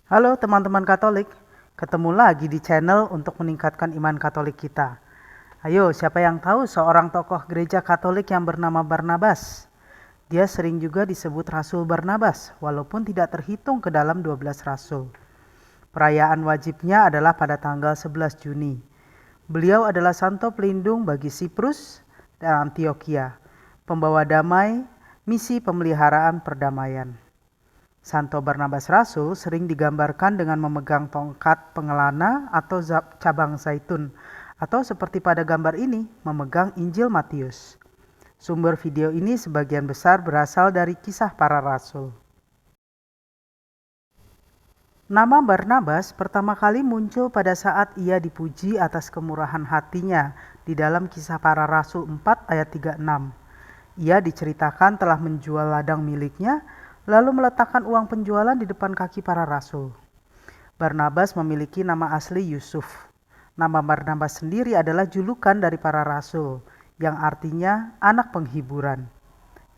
Halo teman-teman Katolik, ketemu lagi di channel untuk meningkatkan iman Katolik kita. Ayo, siapa yang tahu seorang tokoh gereja Katolik yang bernama Barnabas? Dia sering juga disebut Rasul Barnabas, walaupun tidak terhitung ke dalam 12 rasul. Perayaan wajibnya adalah pada tanggal 11 Juni. Beliau adalah santo pelindung bagi Siprus dan Antioquia, pembawa damai, misi pemeliharaan perdamaian. Santo Barnabas Rasul sering digambarkan dengan memegang tongkat pengelana atau cabang zaitun, atau seperti pada gambar ini, memegang Injil Matius. Sumber video ini sebagian besar berasal dari Kisah Para Rasul. Nama Barnabas pertama kali muncul pada saat ia dipuji atas kemurahan hatinya di dalam Kisah Para Rasul 4 ayat 36. Ia diceritakan telah menjual ladang miliknya, lalu meletakkan uang penjualan di depan kaki para rasul. Barnabas memiliki nama asli Yusuf. Nama Barnabas sendiri adalah julukan dari para rasul, yang artinya anak penghiburan.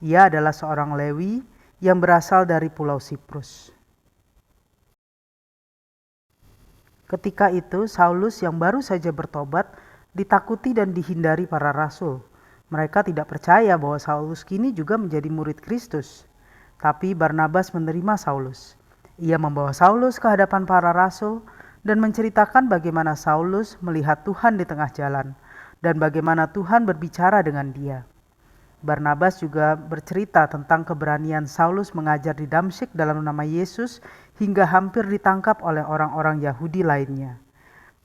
Ia adalah seorang Lewi yang berasal dari Pulau Siprus. Ketika itu, Saulus yang baru saja bertobat ditakuti dan dihindari para rasul. Mereka tidak percaya bahwa Saulus kini juga menjadi murid Kristus. Tapi Barnabas menerima Saulus. Ia membawa Saulus ke hadapan para rasul dan menceritakan bagaimana Saulus melihat Tuhan di tengah jalan dan bagaimana Tuhan berbicara dengan dia. Barnabas juga bercerita tentang keberanian Saulus mengajar di Damsyik dalam nama Yesus hingga hampir ditangkap oleh orang-orang Yahudi lainnya.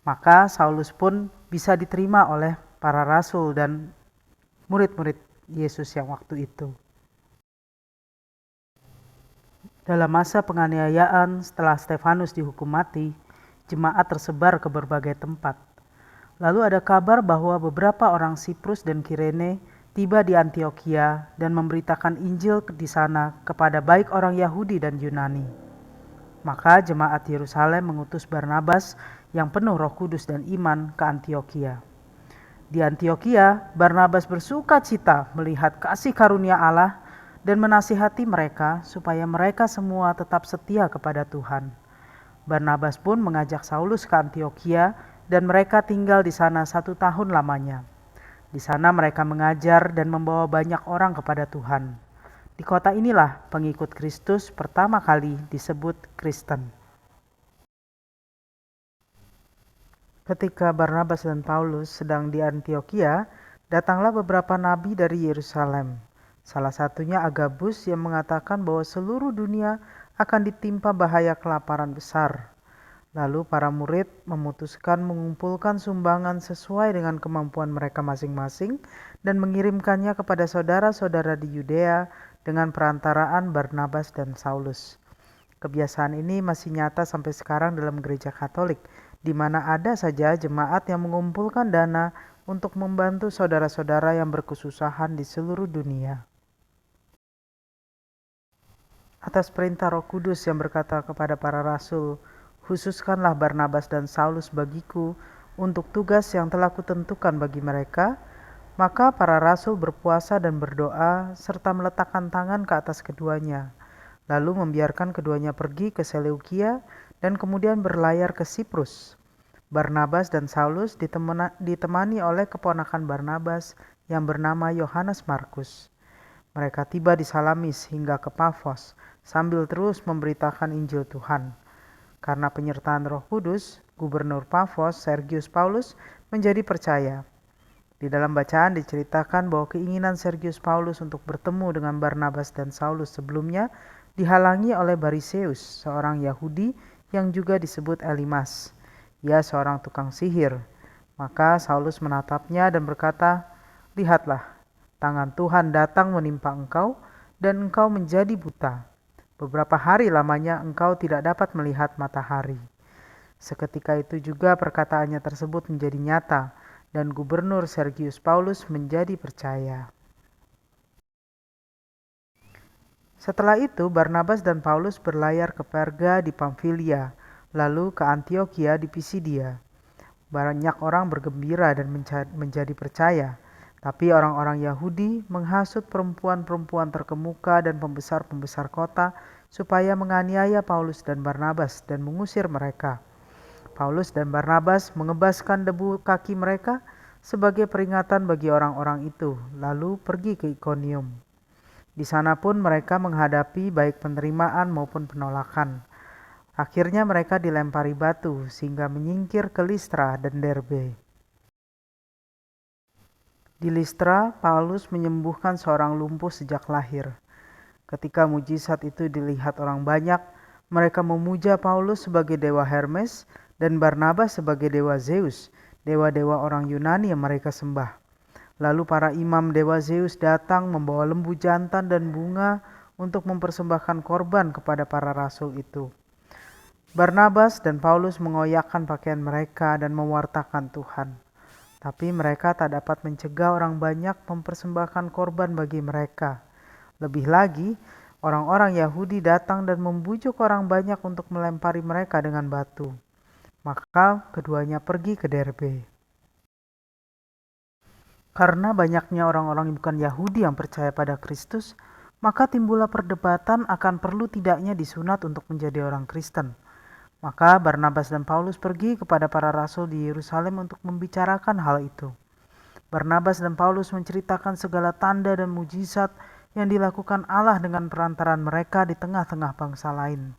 Maka Saulus pun bisa diterima oleh para rasul dan murid-murid Yesus yang waktu itu. Dalam masa penganiayaan setelah Stefanus dihukum mati, jemaat tersebar ke berbagai tempat. Lalu ada kabar bahwa beberapa orang Siprus dan Kirene tiba di Antioquia dan memberitakan Injil di sana kepada baik orang Yahudi dan Yunani. Maka jemaat Yerusalem mengutus Barnabas yang penuh Roh Kudus dan iman ke Antioquia. Di Antioquia, Barnabas bersuka cita melihat kasih karunia Allah dan menasihati mereka supaya mereka semua tetap setia kepada Tuhan. Barnabas pun mengajak Saulus ke Antioquia dan mereka tinggal di sana 1 tahun lamanya. Di sana mereka mengajar dan membawa banyak orang kepada Tuhan. Di kota inilah pengikut Kristus pertama kali disebut Kristen. Ketika Barnabas dan Paulus sedang di Antioquia, datanglah beberapa nabi dari Yerusalem. Salah satunya Agabus yang mengatakan bahwa seluruh dunia akan ditimpa bahaya kelaparan besar. Lalu para murid memutuskan mengumpulkan sumbangan sesuai dengan kemampuan mereka masing-masing dan mengirimkannya kepada saudara-saudara di Yudea dengan perantaraan Barnabas dan Saulus. Kebiasaan ini masih nyata sampai sekarang dalam gereja Katolik, di mana ada saja jemaat yang mengumpulkan dana untuk membantu saudara-saudara yang berkesusahan di seluruh dunia. Atas perintah Roh Kudus yang berkata kepada para rasul, "Khususkanlah Barnabas dan Saulus bagiku untuk tugas yang telah kutentukan bagi mereka," maka para rasul berpuasa dan berdoa serta meletakkan tangan ke atas keduanya, lalu membiarkan keduanya pergi ke Seleukia dan kemudian berlayar ke Siprus. Barnabas dan Saulus ditemani oleh keponakan Barnabas yang bernama Yohanes Markus. Mereka tiba di Salamis hingga ke Pafos sambil terus memberitakan Injil Tuhan. Karena penyertaan Roh Kudus, Gubernur Pafos, Sergius Paulus, menjadi percaya. Di dalam bacaan diceritakan bahwa keinginan Sergius Paulus untuk bertemu dengan Barnabas dan Saulus sebelumnya dihalangi oleh Bariseus, seorang Yahudi yang juga disebut Elimas. Ia seorang tukang sihir. Maka Saulus menatapnya dan berkata, "Lihatlah, tangan Tuhan datang menimpa engkau dan engkau menjadi buta. Beberapa hari lamanya engkau tidak dapat melihat matahari." Seketika itu juga perkataannya tersebut menjadi nyata dan Gubernur Sergius Paulus menjadi percaya. Setelah itu Barnabas dan Paulus berlayar ke Perga di Pamfilia, lalu ke Antioquia di Pisidia. Banyak orang bergembira dan menjadi percaya. Tapi orang-orang Yahudi menghasut perempuan-perempuan terkemuka dan pembesar-pembesar kota supaya menganiaya Paulus dan Barnabas dan mengusir mereka. Paulus dan Barnabas mengebaskan debu kaki mereka sebagai peringatan bagi orang-orang itu, lalu pergi ke Ikonium. Di sana pun mereka menghadapi baik penerimaan maupun penolakan. Akhirnya mereka dilempari batu sehingga menyingkir ke Listra dan Derbe. Di Listra, Paulus menyembuhkan seorang lumpuh sejak lahir. Ketika mujizat itu dilihat orang banyak, mereka memuja Paulus sebagai dewa Hermes dan Barnabas sebagai dewa Zeus, dewa-dewa orang Yunani yang mereka sembah. Lalu para imam dewa Zeus datang membawa lembu jantan dan bunga untuk mempersembahkan korban kepada para rasul itu. Barnabas dan Paulus mengoyakkan pakaian mereka dan mewartakan Tuhan. Tapi mereka tak dapat mencegah orang banyak mempersembahkan korban bagi mereka. Lebih lagi, orang-orang Yahudi datang dan membujuk orang banyak untuk melempari mereka dengan batu. Maka keduanya pergi ke Derbe. Karena banyaknya orang-orang bukan Yahudi yang percaya pada Kristus, maka timbullah perdebatan akan perlu tidaknya disunat untuk menjadi orang Kristen. Maka Barnabas dan Paulus pergi kepada para rasul di Yerusalem untuk membicarakan hal itu. Barnabas dan Paulus menceritakan segala tanda dan mujizat yang dilakukan Allah dengan perantaran mereka di tengah-tengah bangsa lain.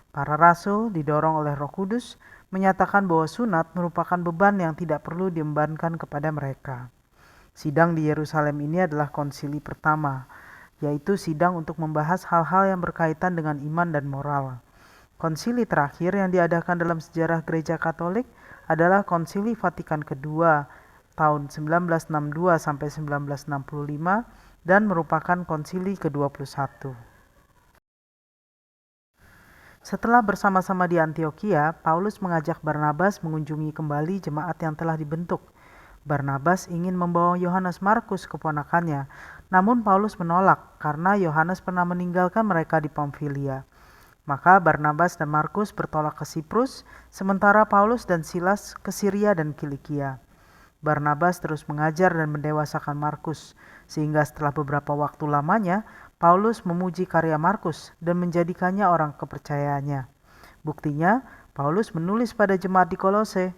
Para rasul didorong oleh Roh Kudus menyatakan bahwa sunat merupakan beban yang tidak perlu diembankan kepada mereka. Sidang di Yerusalem ini adalah konsili pertama, yaitu sidang untuk membahas hal-hal yang berkaitan dengan iman dan moral. Konsili terakhir yang diadakan dalam sejarah Gereja Katolik adalah Konsili Vatikan II tahun 1962 sampai 1965 dan merupakan konsili ke-21. Setelah bersama-sama di Antioquia, Paulus mengajak Barnabas mengunjungi kembali jemaat yang telah dibentuk. Barnabas ingin membawa Yohanes Markus keponakannya, namun Paulus menolak karena Yohanes pernah meninggalkan mereka di Pamfilia. Maka Barnabas dan Markus bertolak ke Siprus, sementara Paulus dan Silas ke Syria dan Kilikia. Barnabas terus mengajar dan mendewasakan Markus, sehingga setelah beberapa waktu lamanya, Paulus memuji karya Markus dan menjadikannya orang kepercayaannya. Buktinya, Paulus menulis pada jemaat di Kolose,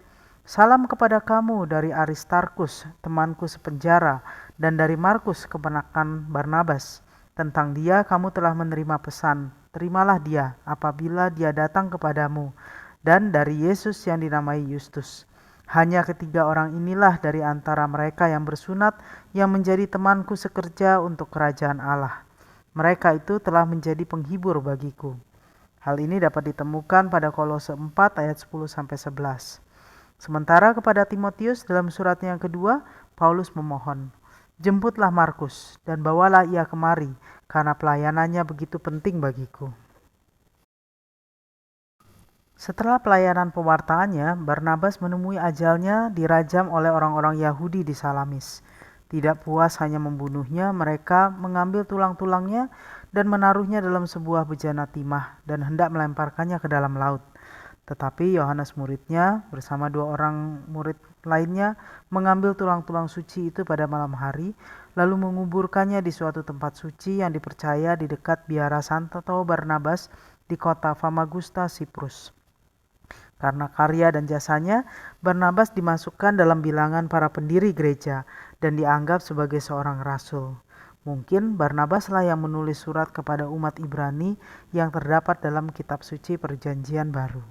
"Salam kepada kamu dari Aristarkus, temanku sepenjara, dan dari Markus, keponakan Barnabas. Tentang dia kamu telah menerima pesan. Terimalah dia apabila dia datang kepadamu, dan dari Yesus yang dinamai Yustus. Hanya ketiga orang inilah dari antara mereka yang bersunat yang menjadi temanku sekerja untuk kerajaan Allah. Mereka itu telah menjadi penghibur bagiku." Hal ini dapat ditemukan pada Kolose 4 ayat 10-11. Sementara kepada Timotius dalam suratnya yang kedua, Paulus memohon, "Jemputlah Markus dan bawalah ia kemari, karena pelayanannya begitu penting bagiku." Setelah pelayanan pewartaannya, Barnabas menemui ajalnya dirajam oleh orang-orang Yahudi di Salamis. Tidak puas hanya membunuhnya, mereka mengambil tulang-tulangnya dan menaruhnya dalam sebuah bejana timah dan hendak melemparkannya ke dalam laut. Tetapi Yohanes muridnya bersama dua orang murid lainnya mengambil tulang-tulang suci itu pada malam hari, lalu menguburkannya di suatu tempat suci yang dipercaya di dekat biara Santo Barnabas di kota Famagusta, Siprus. Karena karya dan jasanya, Barnabas dimasukkan dalam bilangan para pendiri gereja dan dianggap sebagai seorang rasul. Mungkin Barnabaslah yang menulis surat kepada umat Ibrani yang terdapat dalam kitab suci Perjanjian Baru.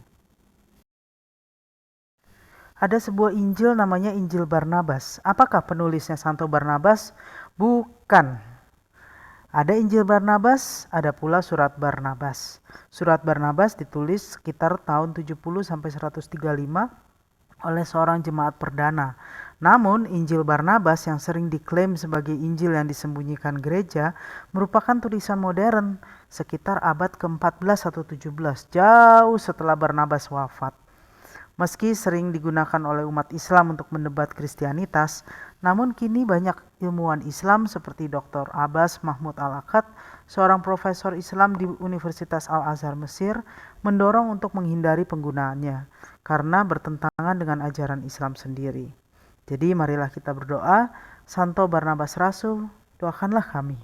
Ada sebuah Injil namanya Injil Barnabas. Apakah penulisnya Santo Barnabas? Bukan. Ada Injil Barnabas, ada pula surat Barnabas. Surat Barnabas ditulis sekitar tahun 70-135 oleh seorang jemaat perdana. Namun Injil Barnabas yang sering diklaim sebagai Injil yang disembunyikan gereja merupakan tulisan modern sekitar abad ke-14 atau 17, jauh setelah Barnabas wafat. Meski sering digunakan oleh umat Islam untuk mendebat Kristianitas, namun kini banyak ilmuwan Islam seperti Dr. Abbas Mahmud Al-Akkad, seorang profesor Islam di Universitas Al-Azhar Mesir, mendorong untuk menghindari penggunaannya karena bertentangan dengan ajaran Islam sendiri. Jadi marilah kita berdoa, Santo Barnabas Rasul, doakanlah kami.